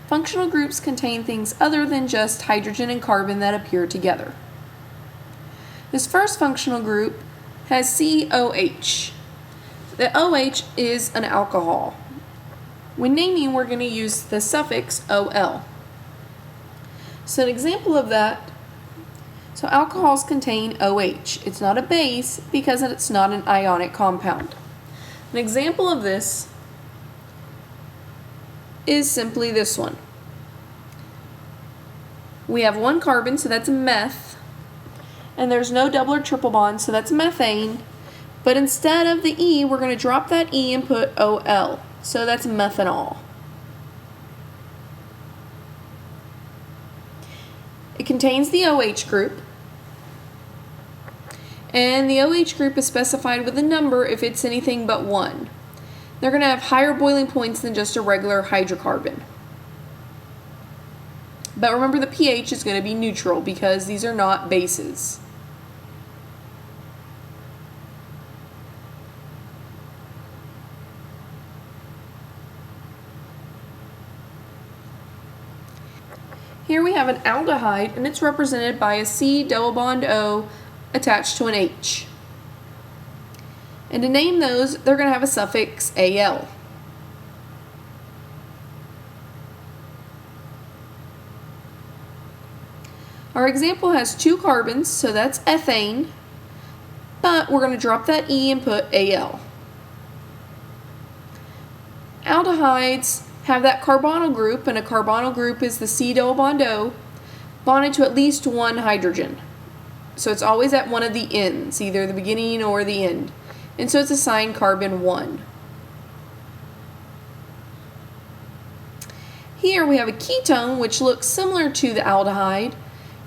Functional groups contain things other than just hydrogen and carbon that appear together. This first functional group has COH. The OH is an alcohol. When naming, we're going to use the suffix OL. So an example of that, so alcohols contain OH. It's not a base because it's not an ionic compound. An example of this is simply this one. We have one carbon, so that's meth, and there's no double or triple bond, so that's methane, but instead of the E, we're going to drop that E and put OL, so that's methanol. It contains the OH group, and the OH group is specified with a number if it's anything but 1. They're going to have higher boiling points than just a regular hydrocarbon. But remember, the pH is going to be neutral because these are not bases. Here we have an aldehyde, and it's represented by a C double bond O attached to an H. And to name those, they're going to have a suffix AL. Our example has 2 carbons, so that's ethane, but we're going to drop that E and put AL. Aldehydes have that carbonyl group, and a carbonyl group is the C double bond O bonded to at least 1 hydrogen. So it's always at one of the ends, either the beginning or the end. And so it's assigned carbon 1. Here we have a ketone, which looks similar to the aldehyde,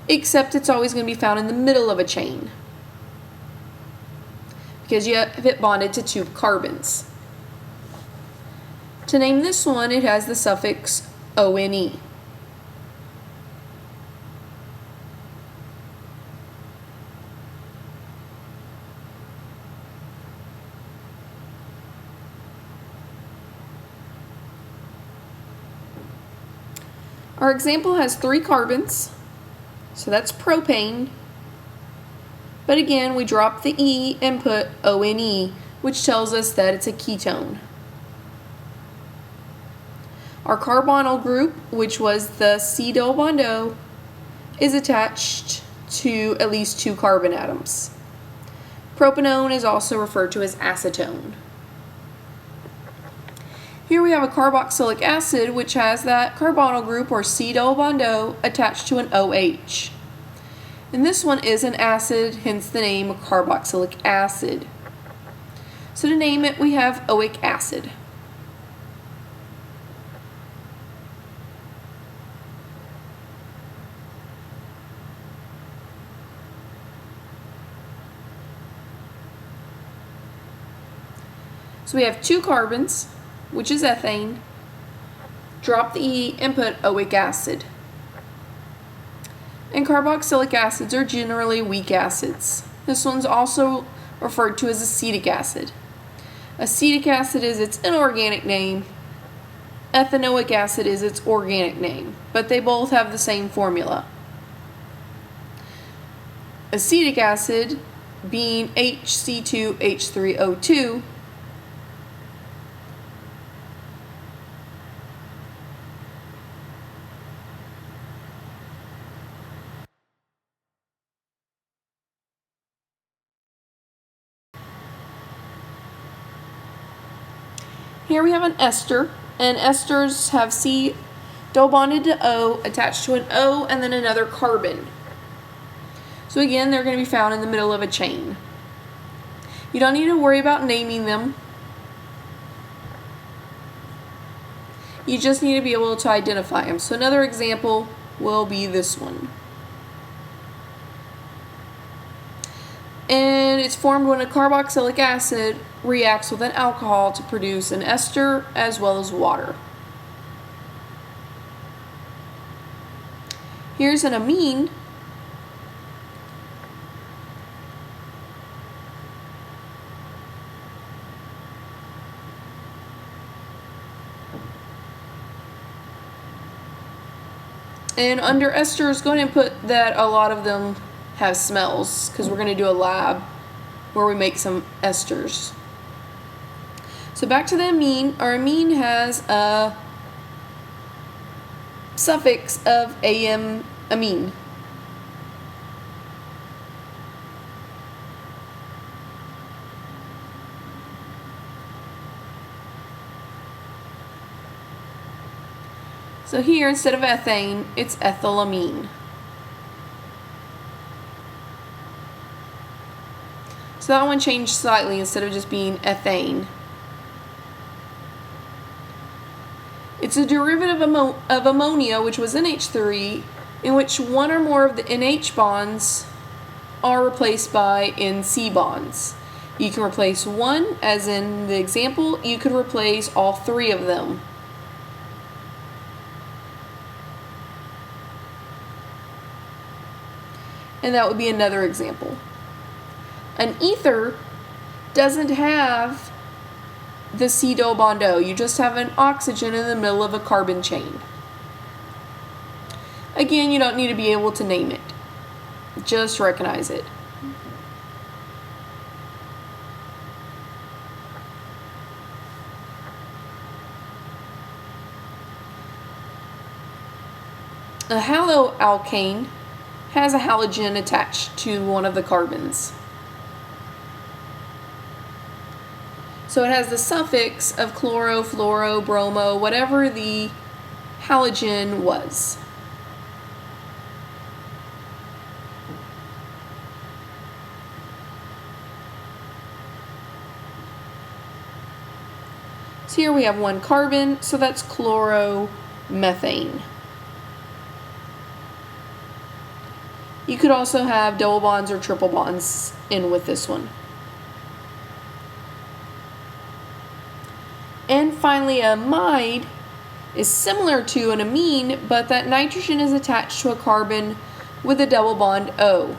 except it's always going to be found in the middle of a chain because you have it bonded to 2 carbons. To name this one, it has the suffix ONE. Our example has 3 carbons, so that's propane, but again we drop the E and put ONE, which tells us that it's a ketone. Our carbonyl group, which was the C double bond O, is attached to at least 2 carbon atoms. Propanone is also referred to as acetone. Here we have a carboxylic acid, which has that carbonyl group, or C double bond O, attached to an OH. And this one is an acid, hence the name carboxylic acid. So to name it, we have oic acid. So we have 2 carbons, which is ethane, drop the E and put oic acid. And carboxylic acids are generally weak acids. This one's also referred to as acetic acid. Acetic acid is its inorganic name. Ethanoic acid is its organic name, but they both have the same formula. Acetic acid being HC2H3O2, here we have an ester, and esters have C double bonded to O attached to an O and then another carbon. So again, they're going to be found in the middle of a chain. You don't need to worry about naming them. You just need to be able to identify them. So another example will be this one. And it's formed when a carboxylic acid reacts with an alcohol to produce an ester as well as water. Here's an amine. And under esters, go ahead and put that a lot of them have smells, because we're going to do a lab where we make some esters. So back to the amine. Our amine has a suffix of am, amine. So here, instead of ethane, it's ethylamine. So that one changed slightly instead of just being ethane. It's a derivative of ammonia, which was NH3, in which one or more of the NH bonds are replaced by NC bonds. You can replace one, as in the example. You could replace all three of them. And that would be another example. An ether doesn't have the C double bond O. You just have an oxygen in the middle of a carbon chain. Again, you don't need to be able to name it. Just recognize it. A haloalkane has a halogen attached to one of the carbons. So it has the suffix of chloro, fluoro, bromo, whatever the halogen was. So here we have one carbon, so that's chloromethane. You could also have double bonds or triple bonds in with this one. And finally, a amide is similar to an amine, but that nitrogen is attached to a carbon with a double bond O.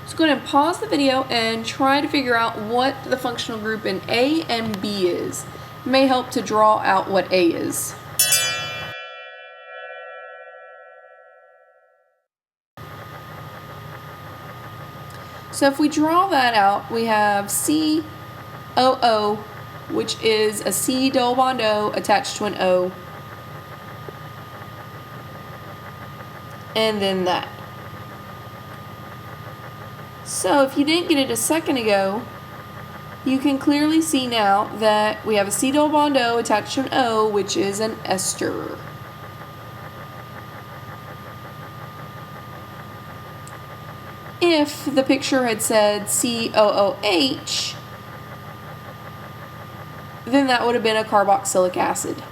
So go ahead and pause the video and try to figure out what the functional group in A and B is. It may help to draw out what A is. So if we draw that out, we have COO, which is a C double bond O attached to an O, and then that. So if you didn't get it a second ago, you can clearly see now that we have a C double bond O attached to an O, which is an ester. If the picture had said COOH, then that would have been a carboxylic acid.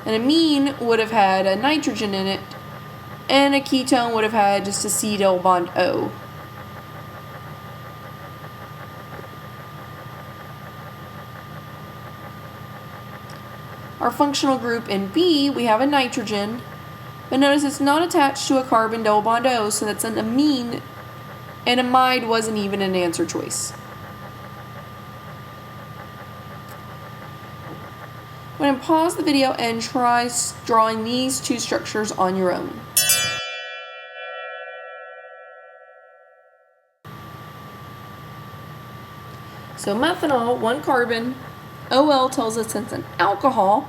An amine would have had a nitrogen in it, and a ketone would have had just a C double bond O. Our functional group in B, we have a nitrogen, but notice it's not attached to a carbon double bond O, so that's an amine, and amide wasn't even an answer choice. Go ahead and pause the video and try drawing these two structures on your own. So methanol, one carbon, OL tells us it's an alcohol,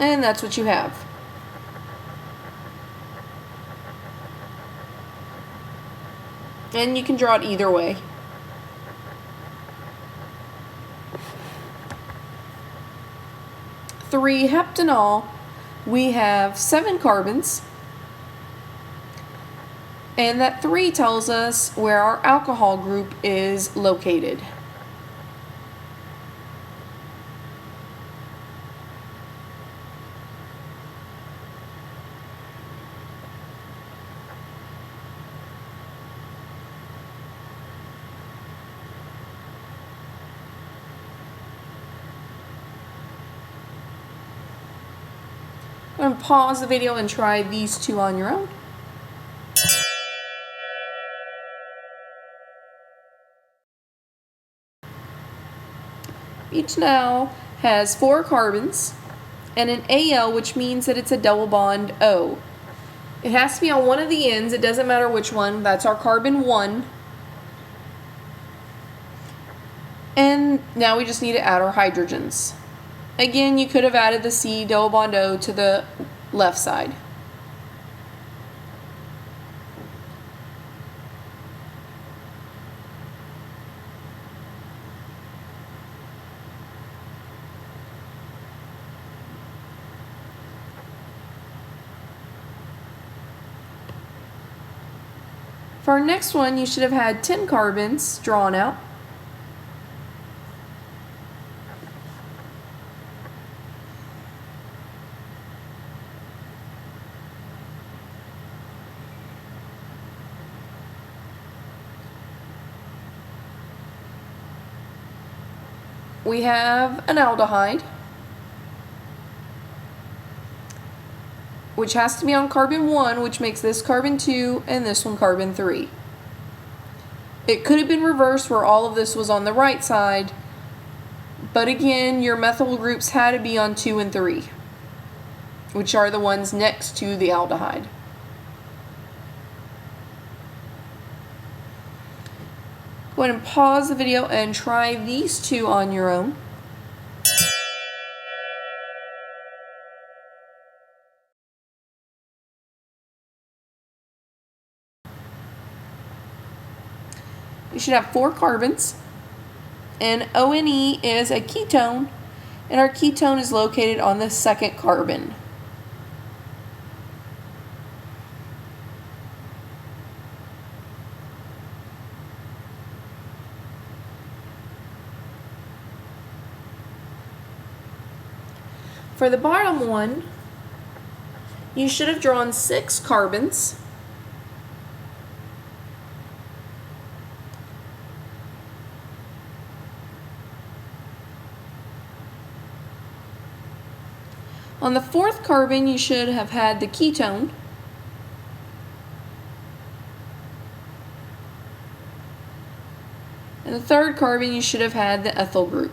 and that's what you have. And you can draw it either way. Three heptanol, we have 7 carbons, and that 3 tells us where our alcohol group is located. And pause the video and try these two on your own. Each now has 4 carbons and an Al, which means that it's a double bond O. It has to be on one of the ends, it doesn't matter which one. That's our carbon 1. And now we just need to add our hydrogens. Again, you could have added the C double bond O to the left side. For our next one, you should have had 10 carbons drawn out. We have an aldehyde, which has to be on carbon 1, which makes this carbon 2 and this one carbon 3. It could have been reversed where all of this was on the right side, but again, your methyl groups had to be on 2 and 3, which are the ones next to the aldehyde. Go ahead and pause the video and try these two on your own. You should have 4 carbons, and ONE is a ketone, and our ketone is located on the second carbon. For the bottom one, you should have drawn 6 carbons. On the 4th carbon, you should have had the ketone. And the 3rd carbon, you should have had the ethyl group.